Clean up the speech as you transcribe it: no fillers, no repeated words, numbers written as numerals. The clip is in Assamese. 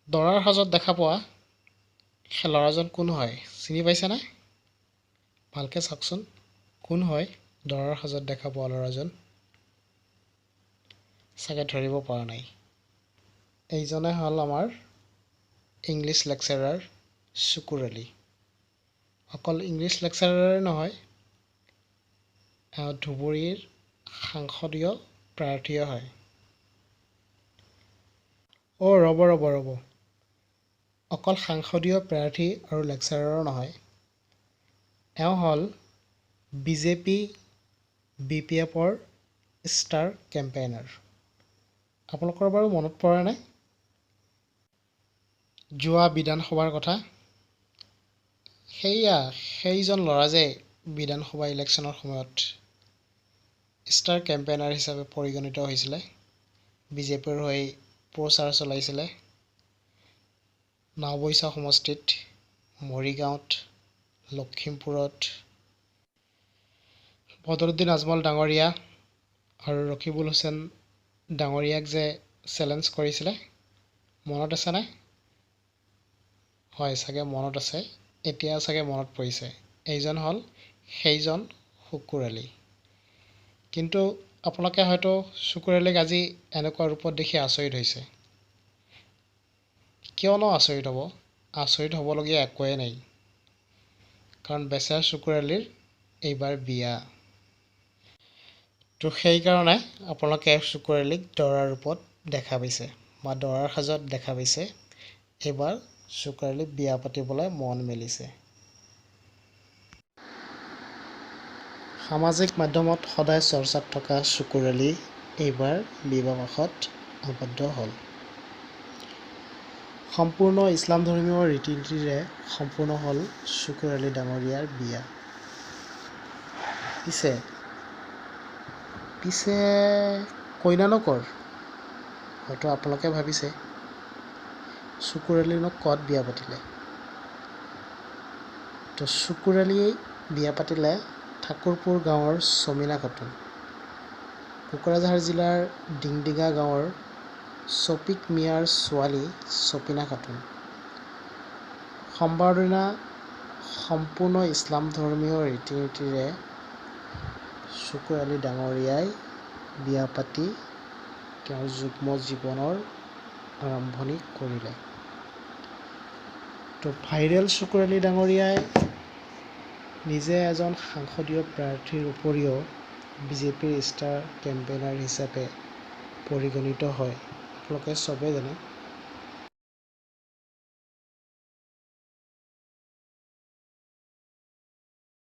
দৰাৰ সাজত দেখা পোৱা সেই ল'ৰাজন কোন হয় চিনি পাইছেনে? ভালকৈ চাওকচোন কোন হয় দৰাৰ সাজত দেখা পোৱা ল'ৰাজন? চাগে ধৰিব পৰা নাই। এইজনে হ'ল আমাৰ ইংলিছ লেকচাৰাৰ চুকুৰ আলি। অকল ইংলিছ লেকচাৰাৰে নহয়, ধুবুৰীৰ সাংসদীয় প্ৰাৰ্থীও হয়। ৰ'ব। অকল সাংসদীয় প্ৰাৰ্থী আৰু লেকচাৰাৰো নহয়, এওঁ হ'ল বিজেপি BPFৰ ষ্টাৰ কেম্পেইনাৰ। আপোনালোকৰ বাৰু মনত পৰেনে যোৱা বিধানসভাৰ কথা? সেইজন ল'ৰা যে বিধানসভা ইলেকশ্যনৰ সময়ত ষ্টাৰ কেম্পেইনাৰ হিচাপে পৰিগণিত হৈছিলে, বিজেপিৰ হৈ প্ৰচাৰ চলাইছিলে নাওবৈচা সমষ্টিত, মৰিগাঁৱত, লখিমপুৰত, বদৰুদ্দিন আজমল ডাঙৰীয়া আৰু ৰকিবুল হুছেইন ডাঙৰীয়াক যে চেলেঞ্জ কৰিছিলে, মনত আছেনে? হয়, চাগে মনত আছে। এতিয়া চাগে মনত পৰিছে। এইজন হ'ল সেইজন শুকুৰ আলি। কিন্তু আপোনালোকে হয়তো শুকুৰ আলিক আজি এনেকুৱা ৰূপত দেখি আচৰিত হৈছে। কিয়নো আচৰিত হ'ব? আচৰিত হ'বলগীয়া একোৱেই নাই, কাৰণ বেচেৰা শুকুৰ আলিৰ এইবাৰ বিয়া। তো সেইকাৰণে আপোনালোকে শুকুৰ আলিক দৰাৰ ৰূপত দেখা পাইছে বা দৰাৰ সাজত দেখা পাইছে। এইবাৰ শুকুৰ আলি বিয়া পাতিবলৈ মন মেলিছে। সামাজিক মাধ্যমত সদায় চৰ্চাত থকা শুকুৰ আলি এইবাৰ বিবাহপাশত আবদ্ধ হ'ল। সম্পূৰ্ণ ইছলাম ধৰ্মীয় ৰীতি নীতিৰে সম্পূৰ্ণ হ'ল শুকুৰ আলি ডাঙৰীয়াৰ বিয়া। পিছে কইনানো ক'ৰ? হয়তো আপোনালোকে ভাবিছে শুকুৰ আলিনো ক'ত বিয়া পাতিলে? তো শুকুৰ আলি বিয়া পাতিলে ঠাকুৰপুৰ গাঁৱৰ চমিনা খাতুন, কোকৰাঝাৰ জিলাৰ ডিংডিঙা গাঁৱৰ চফিক মিয়াৰ ছোৱালী চপিনা খাতুন। সোমবাৰৰ দিনা সম্পূৰ্ণ ইছলাম ধৰ্মীয় ৰীতি নীতিৰে শুকুৰ আলি ডাঙৰীয়াই বিয়া পাতি তেওঁৰ যুগ্ম জীৱনৰ আৰম্ভণি কৰিলে। তো ভাইৰেল শুকুৰ আলি ডাঙৰীয়াই নিজে এজন সাংসদীয় প্ৰাৰ্থীৰ উপৰিও বিজেপিৰ ষ্টাৰ কেম্পেইনাৰ হিচাপে পৰিগণিত হয়। আপোনালোকে চবেই জানে